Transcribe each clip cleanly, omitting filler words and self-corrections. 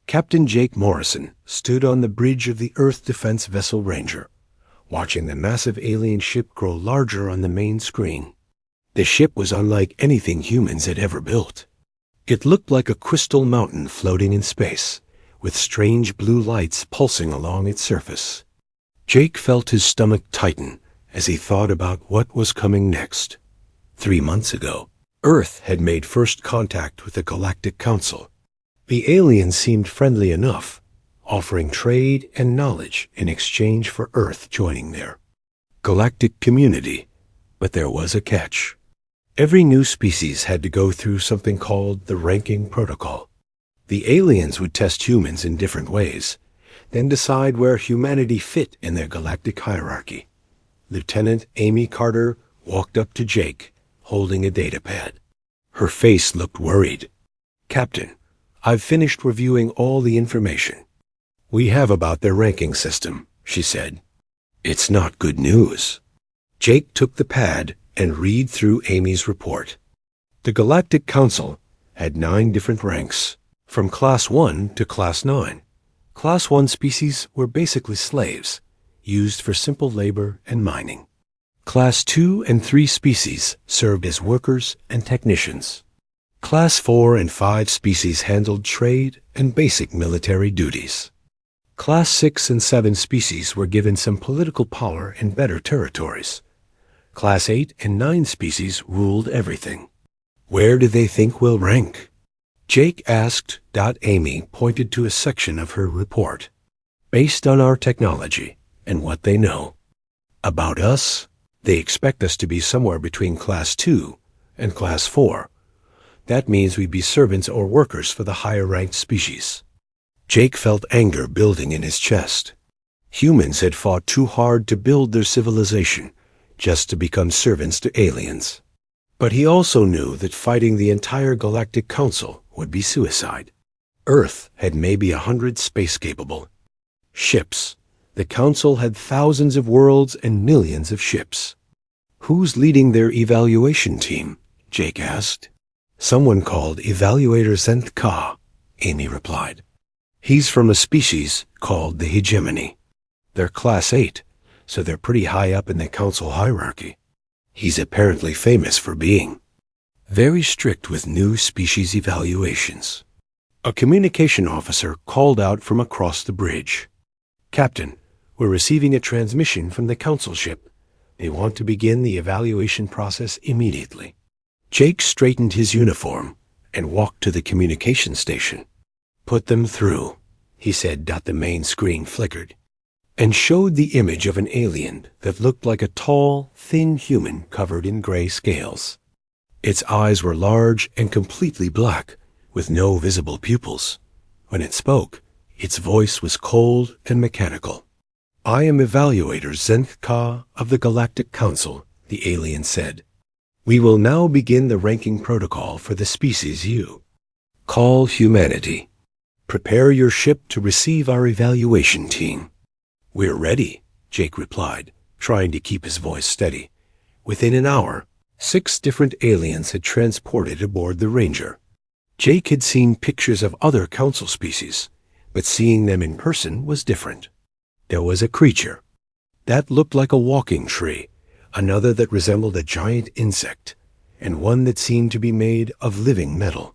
Captain Jake Morrison stood on the bridge of the Earth Defense Vessel Ranger, watching the massive alien ship grow larger on the main screen. The ship was unlike anything humans had ever built. It looked like a crystal mountain floating in space, with strange blue lights pulsing along its surface. Jake felt his stomach tighten as he thought about what was coming next. 3 months ago, Earth had made first contact with the Galactic Council. The aliens seemed friendly enough, offering trade and knowledge in exchange for Earth joining their galactic community. But there was a catch. Every new species had to go through something called the ranking protocol. The aliens would test humans in different ways, then decide where humanity fit in their galactic hierarchy. Lieutenant Amy Carter walked up to Jake, holding a datapad. Her face looked worried. "Captain, I've finished reviewing all the information we have about their ranking system," she said. "It's not good news." Jake took the pad and read through Amy's report. The Galactic Council had 9 different ranks, from Class 1 to Class 9. Class 1 species were basically slaves, used for simple labor and mining. Class 2 and 3 species served as workers and technicians. Class 4 and 5 species handled trade and basic military duties. Class 6 and 7 species were given some political power in better territories. Class 8 and 9 species ruled everything. "Where do they think we'll rank?" Jake asked. Amy pointed to a section of her report. "Based on our technology and what they know about us, they expect us to be somewhere between Class 2 and Class 4. That means we'd be servants or workers for the higher-ranked species." Jake felt anger building in his chest. Humans had fought too hard to build their civilization just to become servants to aliens. But he also knew that fighting the entire Galactic Council would be suicide. Earth had maybe 100 space-capable ships. The Council had thousands of worlds and millions of ships. "Who's leading their evaluation team?" Jake asked. "Someone called Evaluator Zenth Ka," Amy replied. "He's from a species called the Hegemony. They're Class 8, so they're pretty high up in the Council hierarchy. He's apparently famous for being very strict with new species evaluations." A communication officer called out from across the bridge. "Captain, we're receiving a transmission from the Council ship. They want to begin the evaluation process immediately." Jake straightened his uniform and walked to the communication station. "Put them through," he said. The main screen flickered and showed the image of an alien that looked like a tall, thin human covered in gray scales. Its eyes were large and completely black, with no visible pupils. When it spoke, its voice was cold and mechanical. "I am Evaluator Zenth Ka of the Galactic Council," the alien said. "We will now begin the ranking protocol for the species you call humanity. Prepare your ship to receive our evaluation team." "We're ready," Jake replied, trying to keep his voice steady. Within an hour, 6 different aliens had transported aboard the Ranger. Jake had seen pictures of other Council species, but seeing them in person was different. There was a creature that looked like a walking tree, another that resembled a giant insect, and one that seemed to be made of living metal.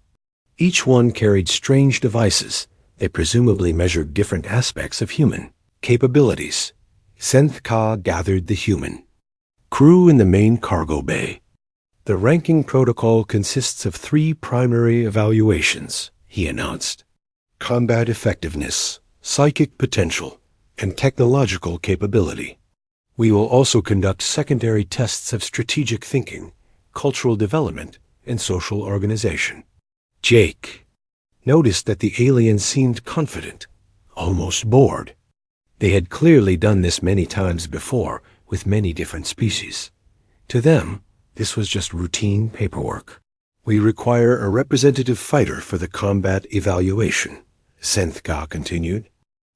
Each one carried strange devices that presumably measured different aspects of human capabilities. Zenth Ka gathered the human crew in the main cargo bay. "The ranking protocol consists of 3 primary evaluations," he announced: combat effectiveness, psychic potential, and technological capability. "We will also conduct secondary tests of strategic thinking, cultural development, and social organization." Jake noticed that the aliens seemed confident, almost bored. They had clearly done this many times before with many different species. To them, this was just routine paperwork. "We require a representative fighter for the combat evaluation," Zenth Ka continued.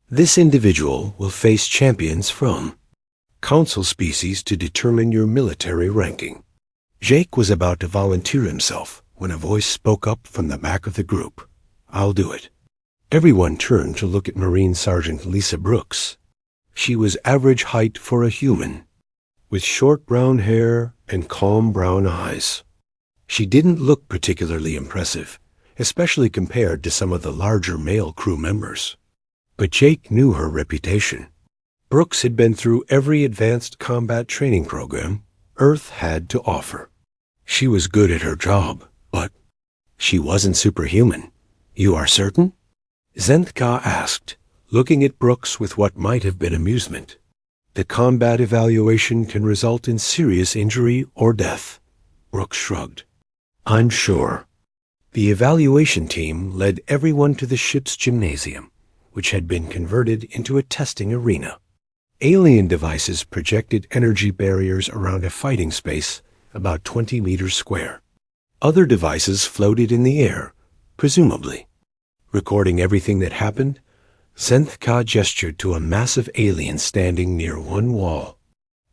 "This individual will face champions from Council species to determine your military ranking." Jake was about to volunteer himself when a voice spoke up from the back of the group. "I'll do it." Everyone turned to look at Marine Sergeant Lisa Brooks. She was average height for a human, with short brown hair and calm brown eyes. She didn't look particularly impressive, especially compared to some of the larger male crew members. But Jake knew her reputation. Brooks had been through every advanced combat training program Earth had to offer. She was good at her job, but she wasn't superhuman. You are certain? Zentka asked, looking at Brooks with what might have been amusement. The combat evaluation can result in serious injury or death. Brooks shrugged. I'm sure. The evaluation team led everyone to the ship's gymnasium, which had been converted into a testing arena. Alien devices projected energy barriers around a fighting space about 20 meters square. Other devices floated in the air, presumably. Recording everything that happened, Zentka gestured to a massive alien standing near one wall.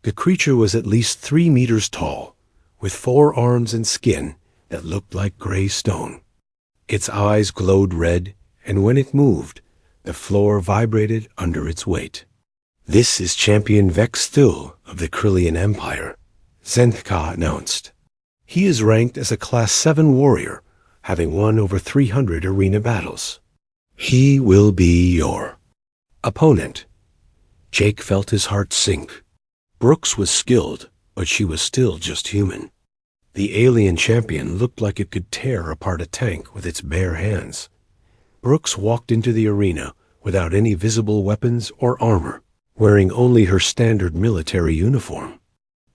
The creature was at least 3 meters tall, with 4 arms and skin that looked like gray stone. Its eyes glowed red, and when it moved, the floor vibrated under its weight. This is Champion Vex Thul of the Krillian Empire, Zentka announced. He is ranked as a Class 7 warrior, having won over 300 arena battles. He will be your opponent. Jake felt his heart sink. Brooks was skilled, but she was still just human. The alien champion looked like it could tear apart a tank with its bare hands. Brooks walked into the arena without any visible weapons or armor, wearing only her standard military uniform.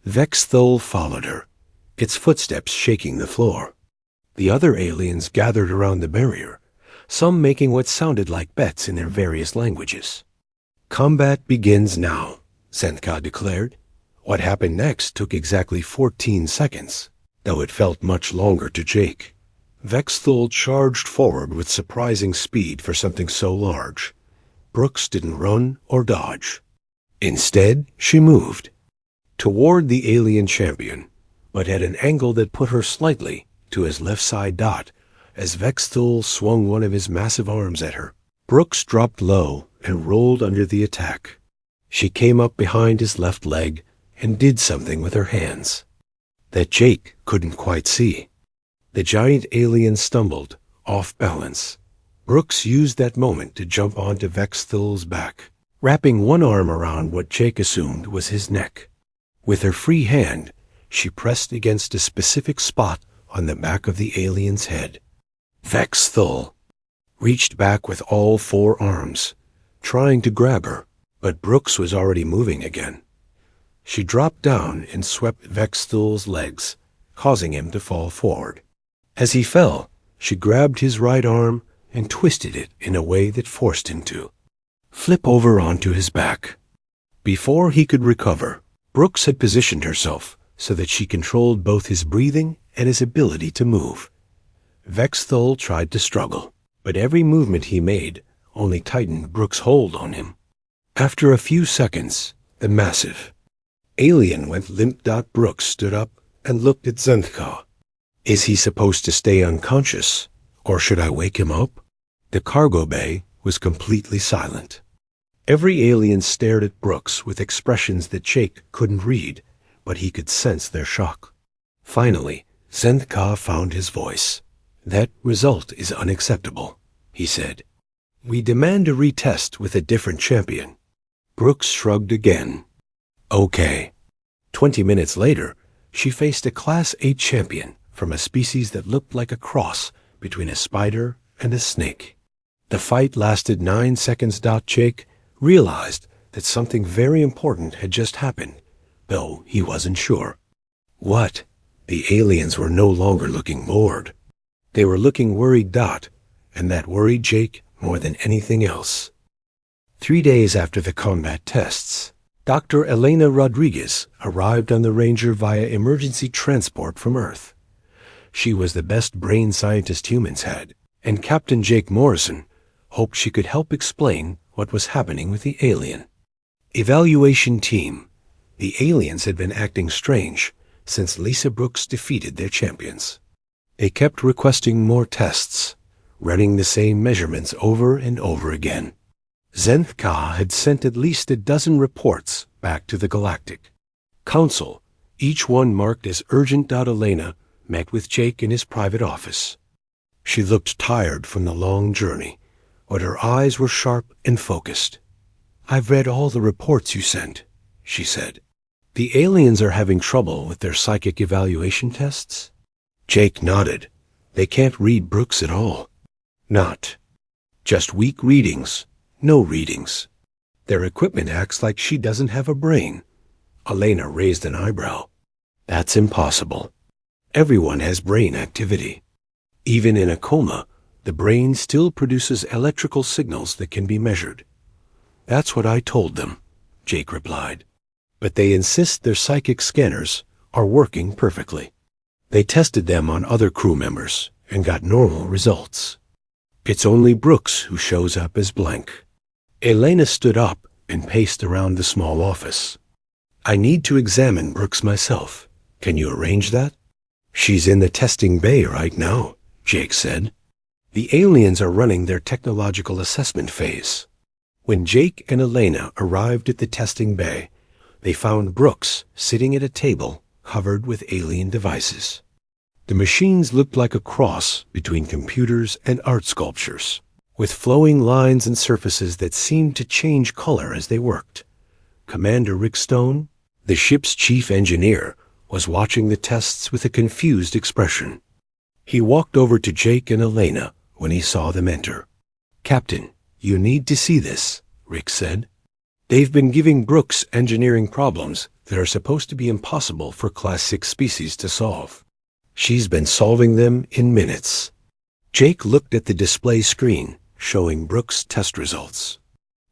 Vex Thul followed her, its footsteps shaking the floor. The other aliens gathered around the barrier, some making what sounded like bets in their various languages. Combat begins now, Zentka declared. What happened next took exactly 14 seconds, though it felt much longer to Jake. Vex Thul charged forward with surprising speed for something so large. Brooks didn't run or dodge. Instead, she moved toward the alien champion, but at an angle that put her slightly to his left side dot as Vex Thul swung one of his massive arms at her. Brooks dropped low and rolled under the attack. She came up behind his left leg and did something with her hands that Jake couldn't quite see. The giant alien stumbled, off balance. Brooks used that moment to jump onto Vex Thul's back, wrapping one arm around what Jake assumed was his neck. With her free hand, she pressed against a specific spot on the back of the alien's head. Vex Thul reached back with all 4 arms, trying to grab her, but Brooks was already moving again. She dropped down and swept Vex Thul's legs, causing him to fall forward. As he fell, she grabbed his right arm and twisted it in a way that forced him to flip over onto his back. Before he could recover, Brooks had positioned herself so that she controlled both his breathing and his ability to move. Vex Thul tried to struggle, but every movement he made only tightened Brooks' hold on him. After a few seconds, the massive alien went limp. Brooks stood up and looked at Zentka. Is he supposed to stay unconscious, or should I wake him up? The cargo bay was completely silent. Every alien stared at Brooks with expressions that Jake couldn't read, but he could sense their shock. Finally, Zentka found his voice. That result is unacceptable, he said. We demand a retest with a different champion. Brooks shrugged again. Okay. 20 minutes later, she faced a Class 8 champion from a species that looked like a cross between a spider and a snake. The fight lasted 9 seconds. Jake realized that something very important had just happened, though he wasn't sure. What? The aliens were no longer looking bored. They were looking worried. And that worried Jake more than anything else. 3 days after the combat tests, Dr. Elena Rodriguez arrived on the Ranger via emergency transport from Earth. She was the best brain scientist humans had, and Captain Jake Morrison hoped she could help explain what was happening with the alien. Evaluation team. The aliens had been acting strange since Lisa Brooks defeated their champions. They kept requesting more tests, running the same measurements over and over again. Zenth-Ka had sent at least a dozen reports back to the Galactic Council, each one marked as urgent. Elena met with Jake in his private office. She looked tired from the long journey, but her eyes were sharp and focused. "I've read all the reports you sent," she said. "The aliens are having trouble with their psychic evaluation tests?" Jake nodded. "They can't read Brooks at all." "Not. Just weak readings. No readings. Their equipment acts like she doesn't have a brain." Elena raised an eyebrow. "That's impossible. Everyone has brain activity. Even in a coma, the brain still produces electrical signals that can be measured." "That's what I told them," Jake replied. "But they insist their psychic scanners are working perfectly. They tested them on other crew members and got normal results. It's only Brooks who shows up as blank." Elena stood up and paced around the small office. "I need to examine Brooks myself. Can you arrange that?" "She's in the testing bay right now," Jake said. "The aliens are running their technological assessment phase." When Jake and Elena arrived at the testing bay, they found Brooks sitting at a table covered with alien devices. The machines looked like a cross between computers and art sculptures, with flowing lines and surfaces that seemed to change color as they worked. Commander Rick Stone, the ship's chief engineer, was watching the tests with a confused expression. He walked over to Jake and Elena when he saw them enter. "Captain, you need to see this," Rick said. "They've been giving Brooks engineering problems that are supposed to be impossible for Class 6 species to solve. She's been solving them in minutes." Jake looked at the display screen showing Brooks' test results.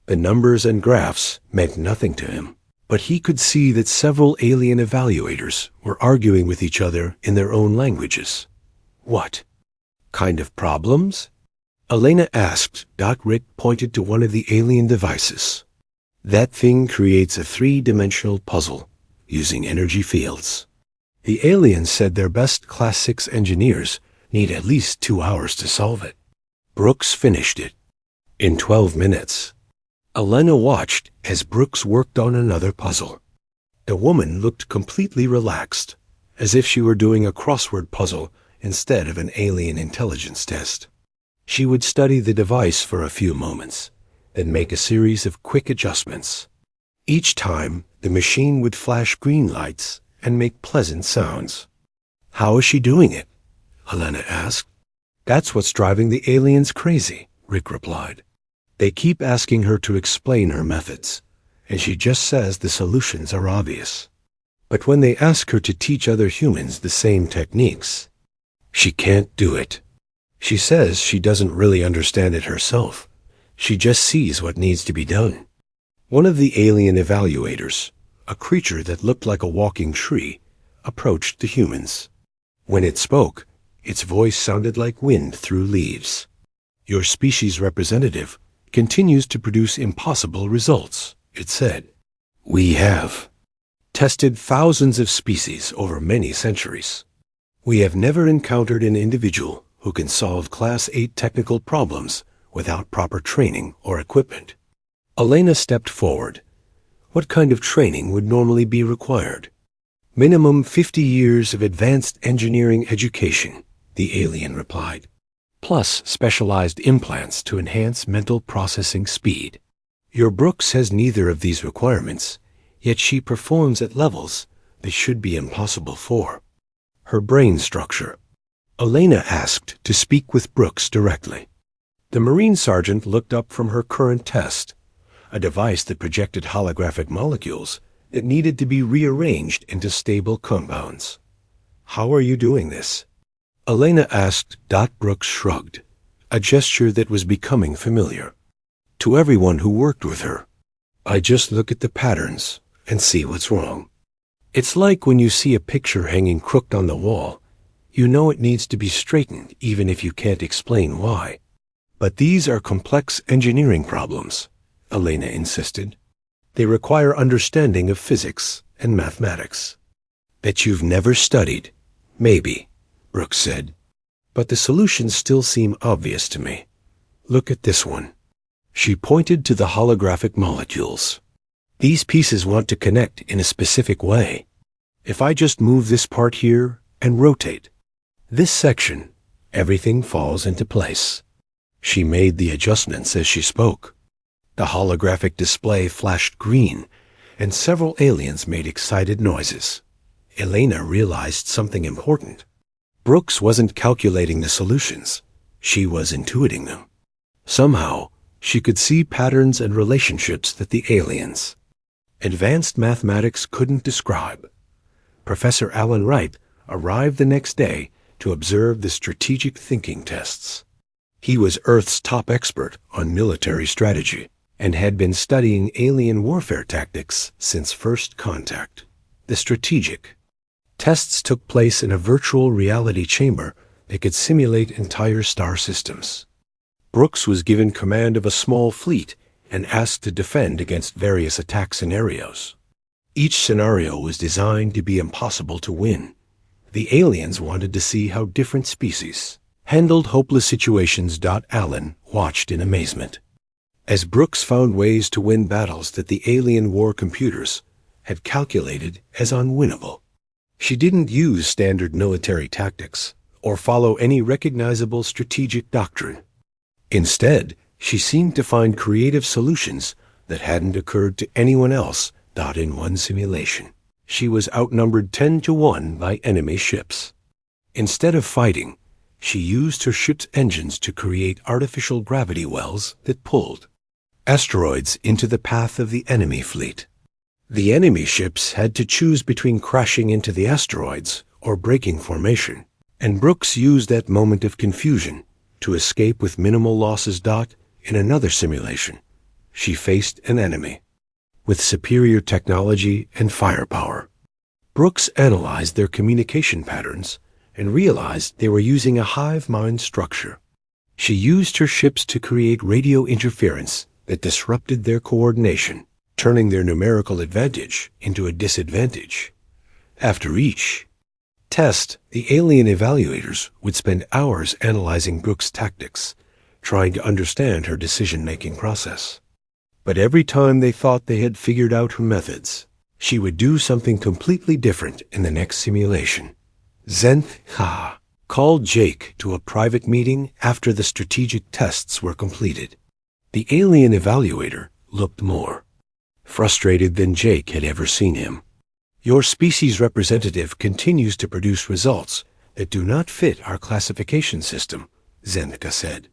The numbers and graphs meant nothing to him, but he could see that several alien evaluators were arguing with each other in their own languages. "What kind of problems?" Elena asked. Rick pointed to one of the alien devices. "That thing creates a three-dimensional puzzle using energy fields. The aliens said their best Class 6 engineers need at least 2 hours to solve it. Brooks finished it in 12 minutes. Elena watched as Brooks worked on another puzzle. The woman looked completely relaxed, as if she were doing a crossword puzzle instead of an alien intelligence test. She would study the device for a few moments, then make a series of quick adjustments. Each time, the machine would flash green lights and make pleasant sounds. "How is she doing it?" Helena asked. "That's what's driving the aliens crazy," Rick replied. "They keep asking her to explain her methods, and she just says the solutions are obvious. But when they ask her to teach other humans the same techniques, she can't do it. She says she doesn't really understand it herself. She just sees what needs to be done." One of the alien evaluators, a creature that looked like a walking tree, approached the humans. When it spoke, its voice sounded like wind through leaves. "Your species representative continues to produce impossible results," it said. "We have tested thousands of species over many centuries. We have never encountered an individual who can solve Class 8 technical problems without proper training or equipment." Elena stepped forward. "What kind of training would normally be required?" "Minimum 50 years of advanced engineering education," the alien replied, "plus specialized implants to enhance mental processing speed. Your Brooks has neither of these requirements, yet she performs at levels that should be impossible for her brain structure." Elena asked to speak with Brooks directly. The Marine sergeant looked up from her current test, a device that projected holographic molecules that needed to be rearranged into stable compounds. "How are you doing this?" Elena asked. Brooks shrugged, a gesture that was becoming familiar to everyone who worked with her. "I just look at the patterns and see what's wrong. It's like when you see a picture hanging crooked on the wall. You know it needs to be straightened even if you can't explain why. But these are complex engineering problems," Elena insisted. "They require understanding of physics and mathematics that you've never studied." "Maybe," Brooks said. but the solutions still seem obvious to me. Look at this one." She pointed to the holographic molecules. "These pieces want to connect in a specific way. If I just move this part here and rotate this section, everything falls into place." She made the adjustments as she spoke. The holographic display flashed green, and several aliens made excited noises. Elena realized something important. Brooks wasn't calculating the solutions. She was intuiting them. Somehow, she could see patterns and relationships that the aliens, advanced mathematics, couldn't describe. Professor Alan Wright arrived the next day to observe the strategic thinking tests. He was Earth's top expert on military strategy and had been studying alien warfare tactics since first contact. The strategic tests took place in a virtual reality chamber that could simulate entire star systems. Brooks was given command of a small fleet and asked to defend against various attack scenarios. Each scenario was designed to be impossible to win. The aliens wanted to see how different species handled hopeless situations. Allen watched in amazement as Brooks found ways to win battles that the alien war computers had calculated as unwinnable. She didn't use standard military tactics or follow any recognizable strategic doctrine. Instead, she seemed to find creative solutions that hadn't occurred to anyone else. In one simulation, she was outnumbered 10-1 by enemy ships. Instead of fighting, she used her ship's engines to create artificial gravity wells that pulled asteroids into the path of the enemy fleet. The enemy ships had to choose between crashing into the asteroids or breaking formation, and Brooks used that moment of confusion to escape with minimal losses. In another simulation, she faced an enemy with superior technology and firepower. Brooks analyzed their communication patterns and realized they were using a hive mind structure. She used her ships to create radio interference that disrupted their coordination, turning their numerical advantage into a disadvantage. After each test, the alien evaluators would spend hours analyzing Brooks' tactics, trying to understand her decision-making process. But every time they thought they had figured out her methods, she would do something completely different in the next simulation. Zenth Ha called Jake to a private meeting after the strategic tests were completed. The alien evaluator looked more frustrated than Jake had ever seen him. "Your species representative continues to produce results that do not fit our classification system," Zenthka said.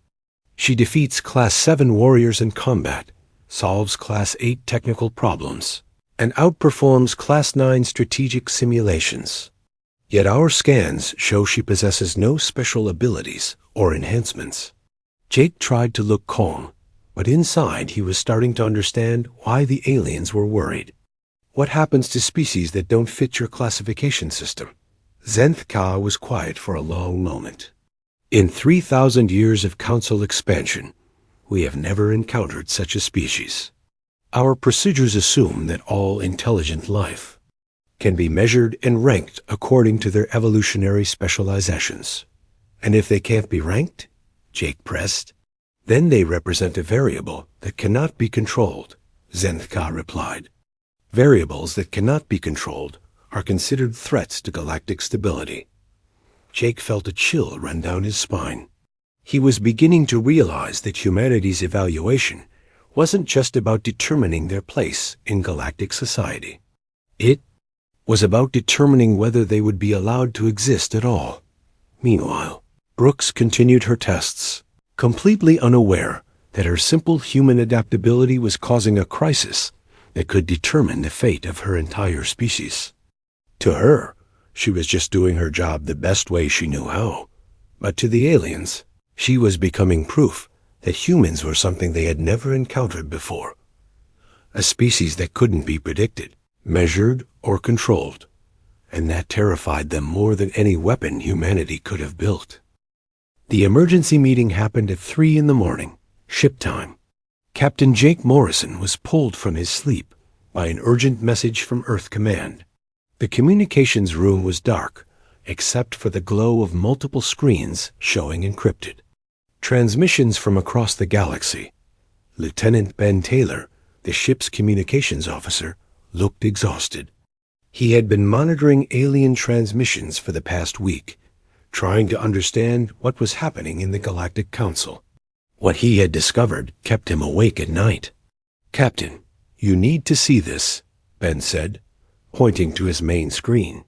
"She defeats Class 7 warriors in combat, solves Class 8 technical problems, and outperforms Class 9 strategic simulations. Yet our scans show she possesses no special abilities or enhancements." Jake tried to look calm, but inside he was starting to understand why the aliens were worried. "What happens to species that don't fit your classification system?" Zenthka was quiet for a long moment. "In 3,000 years of council expansion, we have never encountered such a species. Our procedures assume that all intelligent life can be measured and ranked according to their evolutionary specializations. And if they can't be ranked," Jake pressed, "then they represent a variable that cannot be controlled," Zenthka replied. "Variables that cannot be controlled are considered threats to galactic stability." Jake felt a chill run down his spine. He was beginning to realize that humanity's evaluation wasn't just about determining their place in galactic society. It was about determining whether they would be allowed to exist at all. Meanwhile, Brooks continued her tests, completely unaware that her simple human adaptability was causing a crisis that could determine the fate of her entire species. To her, she was just doing her job the best way she knew how. But to the aliens, she was becoming proof that humans were something they had never encountered before. A species that couldn't be predicted, measured, or controlled. And that terrified them more than any weapon humanity could have built. The emergency meeting happened at 3 a.m, ship time. Captain Jake Morrison was pulled from his sleep by an urgent message from Earth Command. The communications room was dark, except for the glow of multiple screens showing encrypted transmissions from across the galaxy. Lieutenant Ben Taylor, the ship's communications officer, looked exhausted. He had been monitoring alien transmissions for the past week, trying to understand what was happening in the Galactic Council. What he had discovered kept him awake at night. "Captain, you need to see this," Ben said, pointing to his main screen.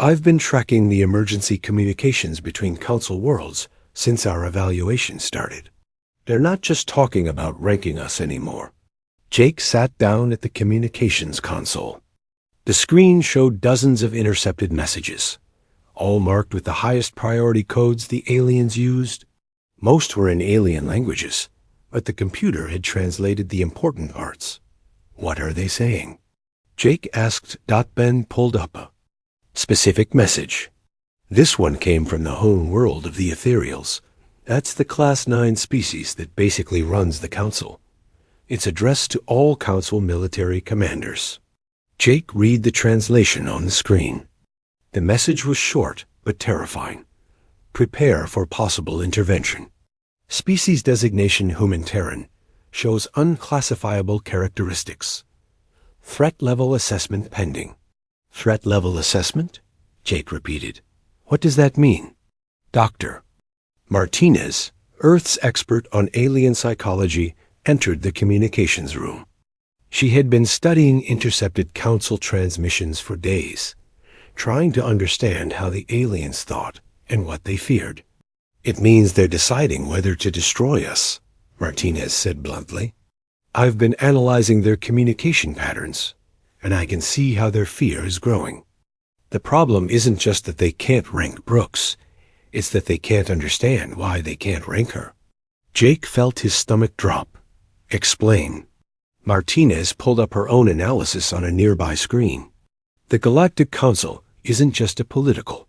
"I've been tracking the emergency communications between Council worlds since our evaluation started. They're not just talking about ranking us anymore." Jake sat down at the communications console. The screen showed dozens of intercepted messages, all marked with the highest priority codes the aliens used. Most were in alien languages, but the computer had translated the important parts. "What are they saying?" Jake asked. Ben pulled up a specific message. This one came from the home world of the Ethereals. That's the Class 9 species that basically runs the Council. It's addressed to all Council military commanders. Jake read the translation on the screen. The message was short but terrifying. "Prepare for possible intervention. Species designation Humanitarian shows unclassifiable characteristics. Threat level assessment pending." "Threat level assessment?" Jake repeated. "What does that mean?" Dr. Martinez, Earth's expert on alien psychology, entered the communications room. She had been studying intercepted Council transmissions for days, trying to understand how the aliens thought and what they feared. "It means they're deciding whether to destroy us," Martinez said bluntly. "I've been analyzing their communication patterns, and I can see how their fear is growing. The problem isn't just that they can't rank Brooks, it's that they can't understand why they can't rank her." Jake felt his stomach drop. "Explain." Martinez pulled up her own analysis on a nearby screen. "The Galactic Council isn't just a political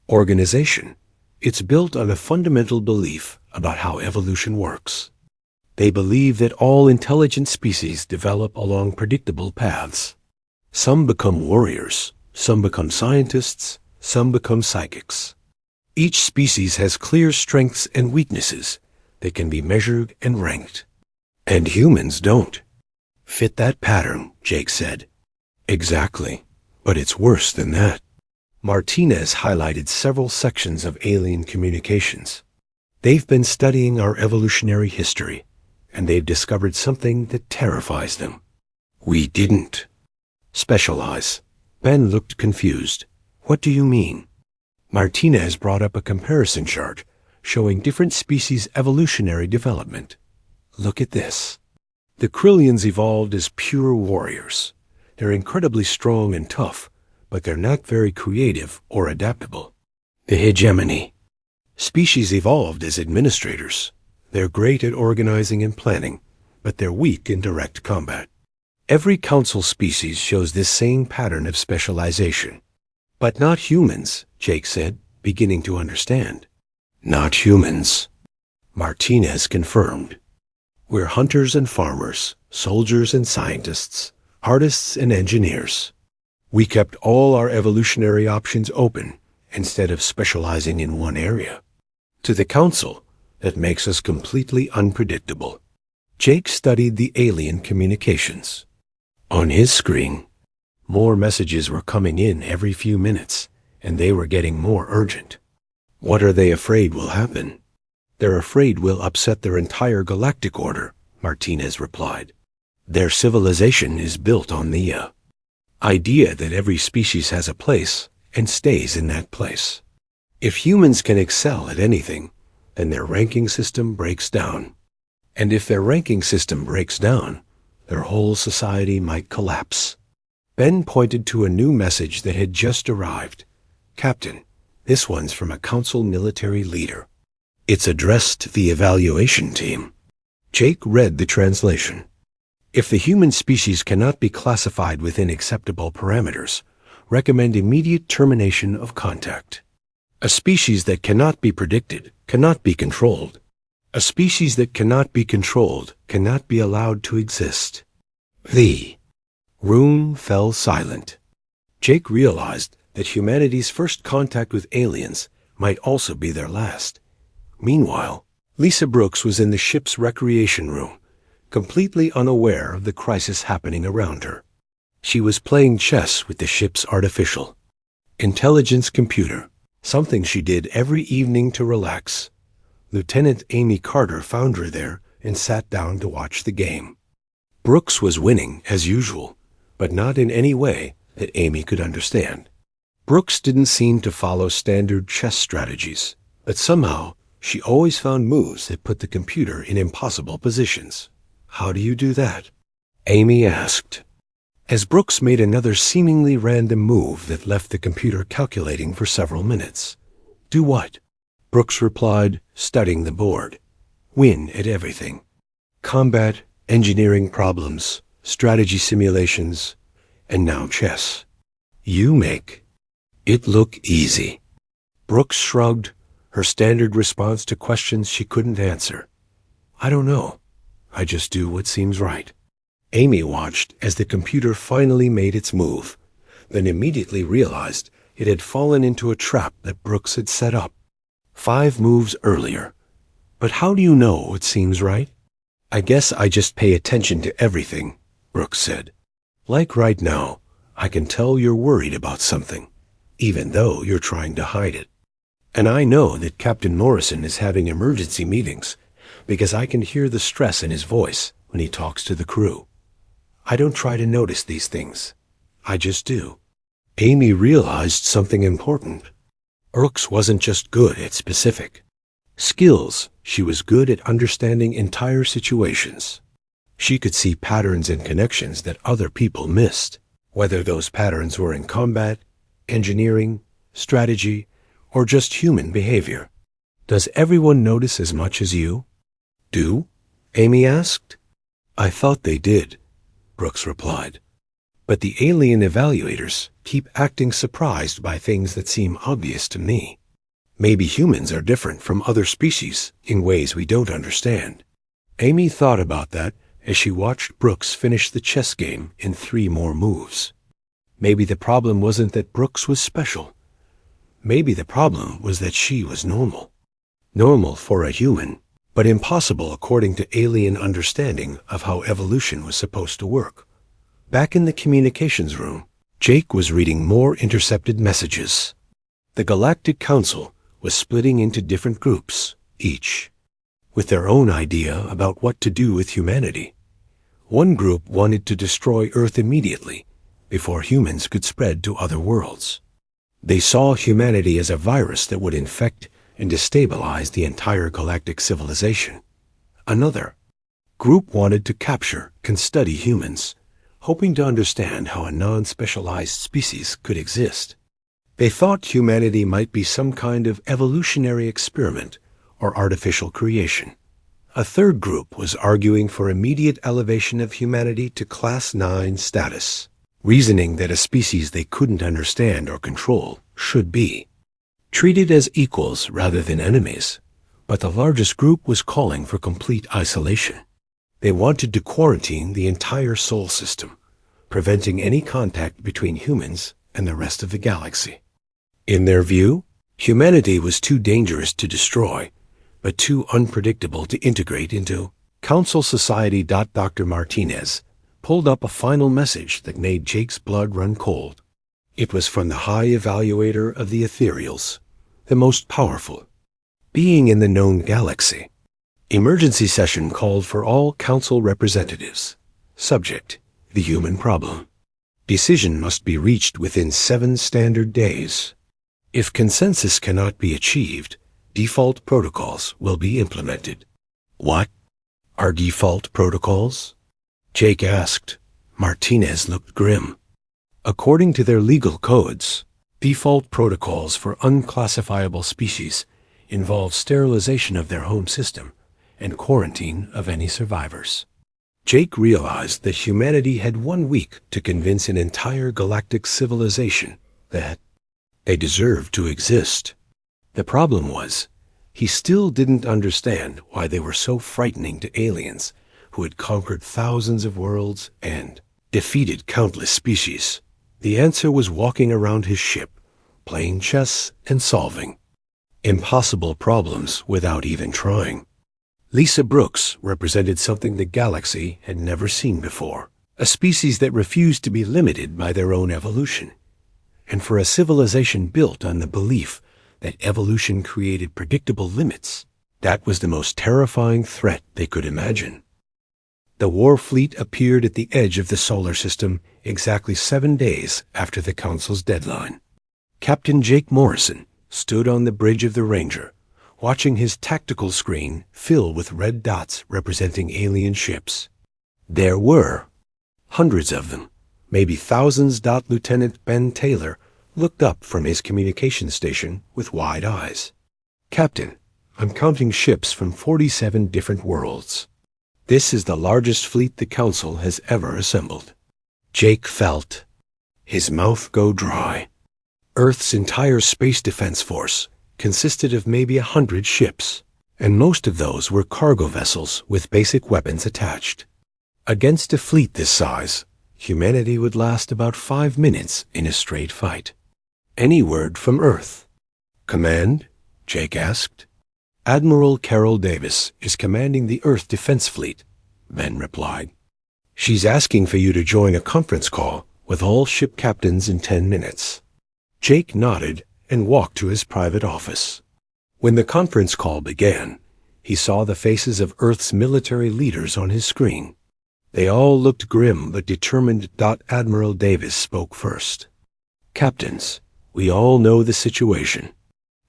organization. It's built on a fundamental belief about how evolution works. They believe that all intelligent species develop along predictable paths. Some become warriors, some become scientists, some become psychics. Each species has clear strengths and weaknesses that can be measured and ranked. And humans don't fit that pattern," Jake said. "Exactly, but it's worse than that." Martinez highlighted several sections of alien communications. "They've been studying our evolutionary history, and they've discovered something that terrifies them. We didn't specialize." Ben looked confused. "What do you mean?" Martinez brought up a comparison chart showing different species' evolutionary development. "Look at this. The Krillians evolved as pure warriors. They're incredibly strong and tough, but they're not very creative or adaptable. The hegemony species evolved as administrators. They're great at organizing and planning, but they're weak in direct combat. Every Council species shows this same pattern of specialization." "But not humans," Jake said, beginning to understand. "Not humans," Martinez confirmed. "We're hunters and farmers, soldiers and scientists, artists and engineers. We kept all our evolutionary options open instead of specializing in one area. To the Council, that makes us completely unpredictable." Jake studied the alien communications. On his screen, more messages were coming in every few minutes, and they were getting more urgent. "What are they afraid will happen?" "They're afraid we'll upset their entire galactic order," Martinez replied. "Their civilization is built on the idea that every species has a place and stays in that place. If humans can excel at anything, then their ranking system breaks down. And if their ranking system breaks down, their whole society might collapse." Ben pointed to a new message that had just arrived. "Captain, this one's from a Council military leader. It's addressed to the evaluation team." Jake read the translation. "If the human species cannot be classified within acceptable parameters, recommend immediate termination of contact. A species that cannot be predicted cannot be controlled. A species that cannot be controlled cannot be allowed to exist." The room fell silent. Jake realized that humanity's first contact with aliens might also be their last. Meanwhile, Lisa Brooks was in the ship's recreation room, completely unaware of the crisis happening around her. She was playing chess with the ship's artificial intelligence computer, something she did every evening to relax. Lieutenant Amy Carter found her there and sat down to watch the game. Brooks was winning, as usual, but not in any way that Amy could understand. Brooks didn't seem to follow standard chess strategies, but somehow she always found moves that put the computer in impossible positions. "How do you do that?" Amy asked, as Brooks made another seemingly random move that left the computer calculating for several minutes. "Do what?" Brooks replied, studying the board. "Win at everything. Combat, engineering problems, strategy simulations, and now chess. You make it look easy." Brooks shrugged, her standard response to questions she couldn't answer. "I don't know. I just do what seems right." Amy watched as the computer finally made its move, then immediately realized it had fallen into a trap that Brooks had set up 5 moves earlier. "But how do you know what seems right?" "I guess I just pay attention to everything," Brooks said. "Like right now, I can tell you're worried about something, even though you're trying to hide it. And I know that Captain Morrison is having emergency meetings because I can hear the stress in his voice when he talks to the crew. I don't try to notice these things. I just do." Amy realized something important. Brooks wasn't just good at specific skills. She was good at understanding entire situations. She could see patterns and connections that other people missed, whether those patterns were in combat, engineering, strategy, or just human behavior. "Does everyone notice as much as you do?" Amy asked. "I thought they did," Brooks replied. "But the alien evaluators keep acting surprised by things that seem obvious to me. Maybe humans are different from other species in ways we don't understand." Amy thought about that as she watched Brooks finish the chess game in 3 more moves. Maybe the problem wasn't that Brooks was special. Maybe the problem was that she was normal. Normal for a human, but impossible according to alien understanding of how evolution was supposed to work. Back in the communications room, Jake was reading more intercepted messages. The Galactic Council was splitting into different groups, each with their own idea about what to do with humanity. One group wanted to destroy Earth immediately, before humans could spread to other worlds. They saw humanity as a virus that would infect and destabilize the entire galactic civilization. Another group wanted to capture and study humans, hoping to understand how a non-specialized species could exist. They thought humanity might be some kind of evolutionary experiment or artificial creation. A third group was arguing for immediate elevation of humanity to Class 9 status, reasoning that a species they couldn't understand or control should be treated as equals rather than enemies. But the largest group was calling for complete isolation. They wanted to quarantine the entire Sol system, preventing any contact between humans and the rest of the galaxy. In their view, humanity was too dangerous to destroy, but too unpredictable to integrate into Council Society. Dr. Martinez pulled up a final message that made Jake's blood run cold. It was from the High Evaluator of the Ethereals, the most powerful being in the known galaxy. Emergency session called for all Council representatives. Subject: the human problem. Decision must be reached within 7 standard days. If consensus cannot be achieved, default protocols will be implemented. What are default protocols? Jake asked. Martinez looked grim. According to their legal codes, default protocols for unclassifiable species involve sterilization of their home system and quarantine of any survivors. Jake realized that humanity had 1 week to convince an entire galactic civilization that they deserved to exist. The problem was, he still didn't understand why they were so frightening to aliens who had conquered thousands of worlds and defeated countless species. The answer was walking around his ship playing chess and solving impossible problems without even trying. Lisa Brooks represented something the galaxy had never seen before, a species that refused to be limited by their own evolution. And for a civilization built on the belief that evolution created predictable limits, that was the most terrifying threat they could imagine. The war fleet appeared at the edge of the solar system exactly 7 days after the Council's deadline. Captain Jake Morrison stood on the bridge of the Ranger, watching his tactical screen fill with red dots representing alien ships. There were hundreds of them, maybe thousands. Lieutenant Ben Taylor looked up from his communication station with wide eyes. "Captain, I'm counting ships from 47 different worlds. This is the largest fleet the Council has ever assembled." Jake felt his mouth go dry. Earth's entire space defense force consisted of maybe 100 ships, and most of those were cargo vessels with basic weapons attached. Against a fleet this size, humanity would last about 5 minutes in a straight fight. "Any word from Earth?" "Command?" Jake asked. "Admiral Carol Davis is commanding the Earth Defense Fleet," Ben replied. "She's asking for you to join a conference call with all ship captains in 10 minutes. Jake nodded and walked to his private office. When the conference call began, he saw the faces of Earth's military leaders on his screen. They all looked grim but determined. Admiral Davis spoke first. "Captains, we all know the situation.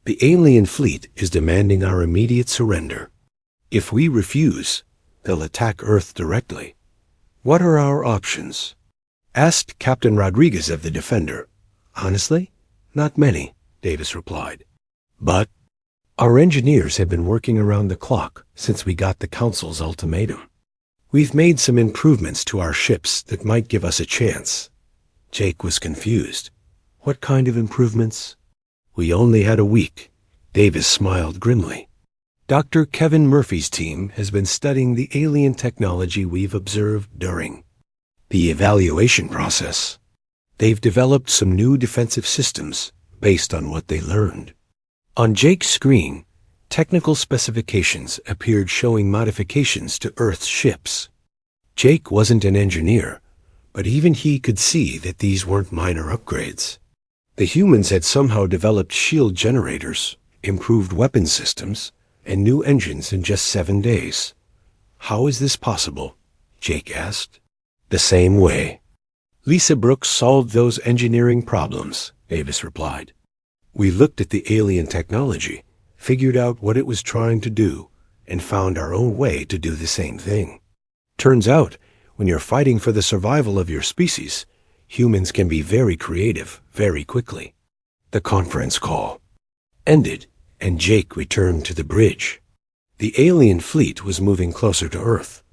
The alien fleet is demanding our immediate surrender. If we refuse, they'll attack Earth directly. What are our options?" Asked Captain Rodriguez of the Defender. "Honestly, not many," Davis replied. "But our engineers have been working around the clock since we got the Council's ultimatum. We've made some improvements to our ships that might give us a chance." Jake was confused. "What kind of improvements?" "We only had a week." Davis smiled grimly. "Dr. Kevin Murphy's team has been studying the alien technology we've observed during the evaluation process. They've developed some new defensive systems based on what they learned." On Jake's screen, technical specifications appeared showing modifications to Earth's ships. Jake wasn't an engineer, but even he could see that these weren't minor upgrades. The humans had somehow developed shield generators, improved weapon systems, and new engines in just 7 days. "How is this possible?" Jake asked. "The same way Lisa Brooks solved those engineering problems," Davis replied. "We looked at the alien technology, figured out what it was trying to do, and found our own way to do the same thing. Turns out, when you're fighting for the survival of your species, humans can be very creative very quickly." The conference call ended, and Jake returned to the bridge. The alien fleet was moving closer to Earth,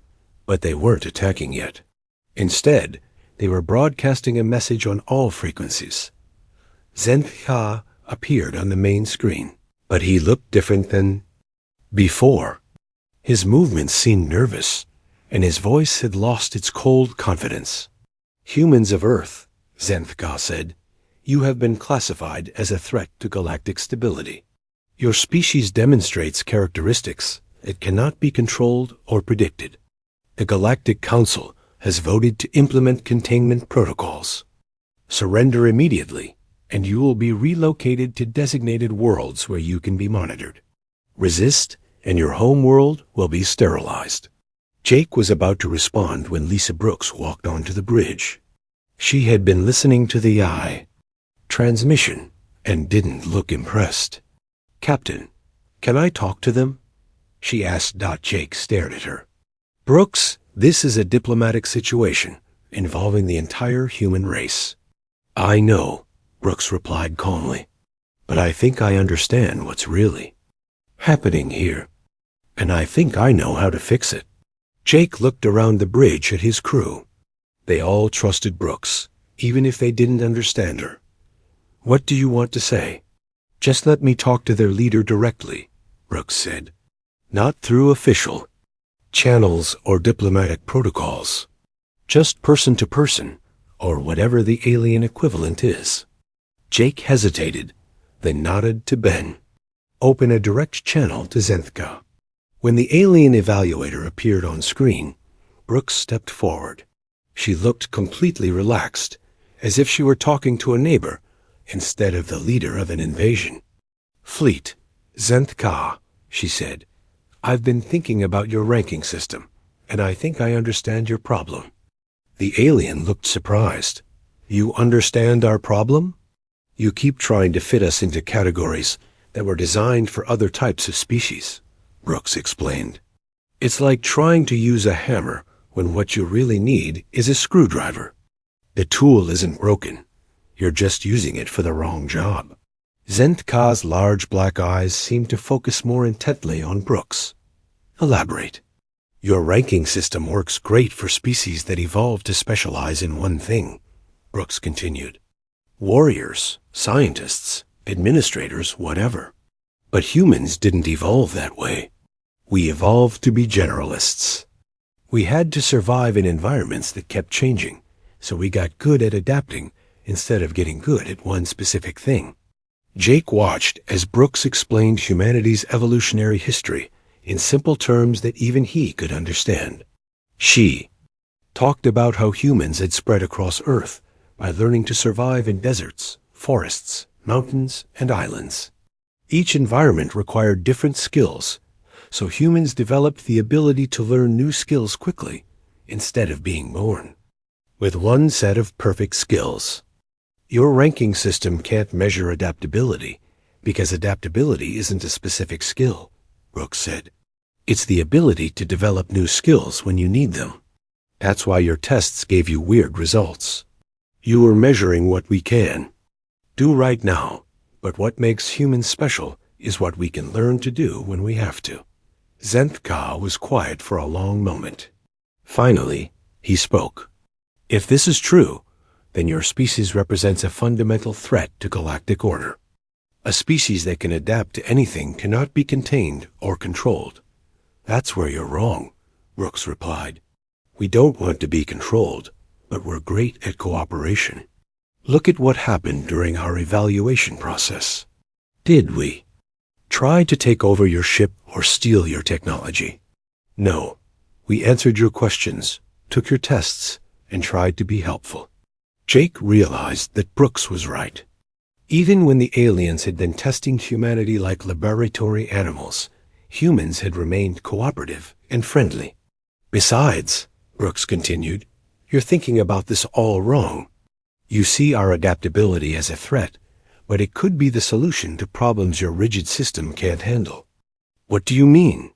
but they weren't attacking yet. Instead, they were broadcasting a message on all frequencies. Zenthka appeared on the main screen, but he looked different than before. His movements seemed nervous, and his voice had lost its cold confidence. "Humans of Earth," Zenthka said, "you have been classified as a threat to galactic stability. Your species demonstrates characteristics that cannot be controlled or predicted. The Galactic Council has voted to implement containment protocols. Surrender immediately, and you will be relocated to designated worlds where you can be monitored. Resist, and your home world will be sterilized." Jake was about to respond when Lisa Brooks walked onto the bridge. She had been listening to the transmission and didn't look impressed. "Captain, can I talk to them?" she asked. Jake stared at her. "Brooks, this is a diplomatic situation involving the entire human race." "I know," Brooks replied calmly, "but I think I understand what's really happening here, and I think I know how to fix it." Jake looked around the bridge at his crew. They all trusted Brooks, even if they didn't understand her. "What do you want to say?" "Just let me talk to their leader directly," Brooks said. "Not through official channels or diplomatic protocols. Just person to person, or whatever the alien equivalent is." Jake hesitated, then nodded to Ben. "Open a direct channel to Zenthka." When the alien evaluator appeared on screen, Brooks stepped forward. She looked completely relaxed, as if she were talking to a neighbor instead of the leader of an invasion. "Fleet, Zenthka," she said, "I've been thinking about your ranking system, and I think I understand your problem." The alien looked surprised. "You understand our problem? You keep trying to fit us into categories that were designed for other types of species," Brooks explained. "It's like trying to use a hammer when what you really need is a screwdriver. The tool isn't broken. You're just using it for the wrong job." Zenthka's large black eyes seemed to focus more intently on Brooks. "Elaborate." "Your ranking system works great for species that evolved to specialize in one thing," Brooks continued. "Warriors, scientists, administrators, whatever. But humans didn't evolve that way. We evolved to be generalists. We had to survive in environments that kept changing, so we got good at adapting instead of getting good at one specific thing." Jake watched as Brooks explained humanity's evolutionary history in simple terms that even he could understand. She talked about how humans had spread across Earth by learning to survive in deserts, forests, mountains, and islands. Each environment required different skills, so humans developed the ability to learn new skills quickly instead of being born with one set of perfect skills. Your ranking system can't measure adaptability because adaptability isn't a specific skill, Brooks said. It's the ability to develop new skills when you need them. That's why your tests gave you weird results. You were measuring what we can do right now, but what makes humans special is what we can learn to do when we have to. Zenthka was quiet for a long moment. Finally, he spoke. "If this is true, then your species represents a fundamental threat to galactic order. A species that can adapt to anything cannot be contained or controlled." "That's where you're wrong," Brooks replied. "We don't want to be controlled, but we're great at cooperation. Look at what happened during our evaluation process. Did we try to take over your ship or steal your technology? No. We answered your questions, took your tests, and tried to be helpful." Jake realized that Brooks was right. Even when the aliens had been testing humanity like laboratory animals, humans had remained cooperative and friendly. "Besides," Brooks continued, "you're thinking about this all wrong. You see our adaptability as a threat, but it could be the solution to problems your rigid system can't handle." "What do you mean?"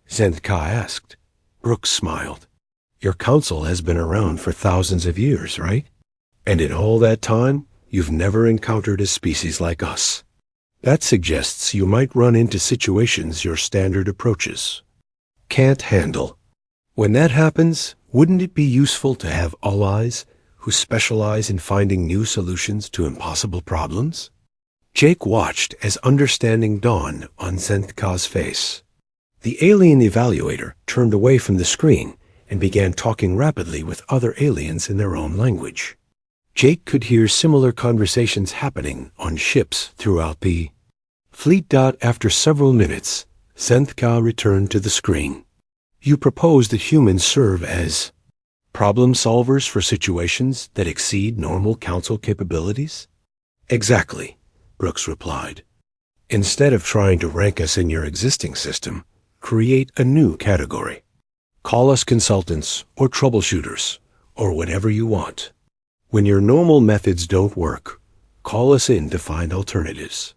Zenthka asked. Brooks smiled. "Your council has been around for thousands of years, right? And in all that time, you've never encountered a species like us. That suggests you might run into situations your standard approaches can't handle. When that happens, wouldn't it be useful to have allies who specialize in finding new solutions to impossible problems?" Jake watched as understanding dawned on Zenthka's face. The alien evaluator turned away from the screen and began talking rapidly with other aliens in their own language. Jake could hear similar conversations happening on ships throughout the fleet. After several minutes, Zenthka returned to the screen. "You propose that humans serve as problem solvers for situations that exceed normal council capabilities?" "Exactly," Brooks replied. "Instead of trying to rank us in your existing system, create a new category. Call us consultants or troubleshooters, or whatever you want. When your normal methods don't work, call us in to find alternatives."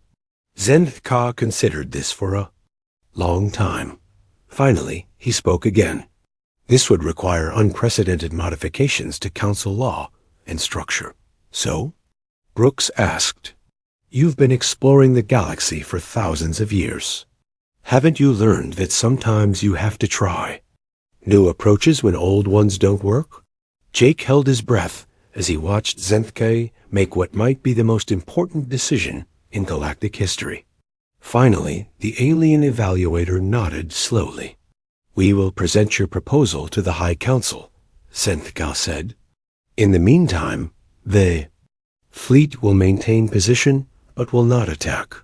Zenthka considered this for a long time. Finally, he spoke again. "This would require unprecedented modifications to council law and structure. So?" Brooks asked. "You've been exploring the galaxy for thousands of years. Haven't you learned that sometimes you have to try new approaches when old ones don't work?" Jake held his breath as he watched Zenthka make what might be the most important decision in galactic history. Finally, the alien evaluator nodded slowly. "We will present your proposal to the High Council," Zenthka said. "In the meantime, the Fleet will maintain position, but will not attack.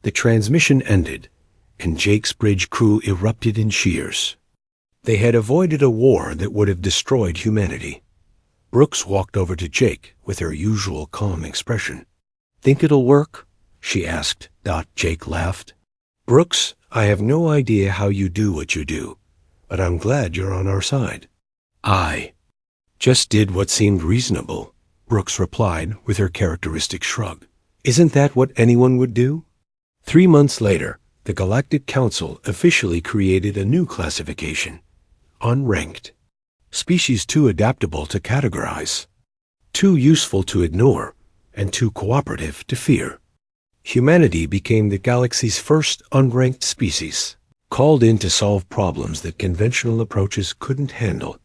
The transmission ended, and Jake's bridge crew erupted in cheers. They had avoided a war that would have destroyed humanity. Brooks walked over to Jake with her usual calm expression. "Think it'll work?" she asked. Jake laughed. "Brooks, I have no idea how you do what you do, but I'm glad you're on our side." "I just did what seemed reasonable," Brooks replied with her characteristic shrug. "Isn't that what anyone would do?" 3 months later, the Galactic Council officially created a new classification, unranked. Species too adaptable to categorize, too useful to ignore, and too cooperative to fear. Humanity became the galaxy's first unranked species, called in to solve problems that conventional approaches couldn't handle.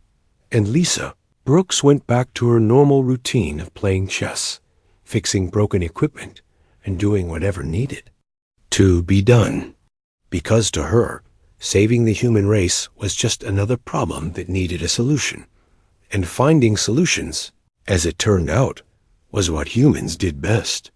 And Lisa, Brooks, went back to her normal routine of playing chess, fixing broken equipment, and doing whatever needed to be done. Because to her, saving the human race was just another problem that needed a solution. And finding solutions, as it turned out, was what humans did best.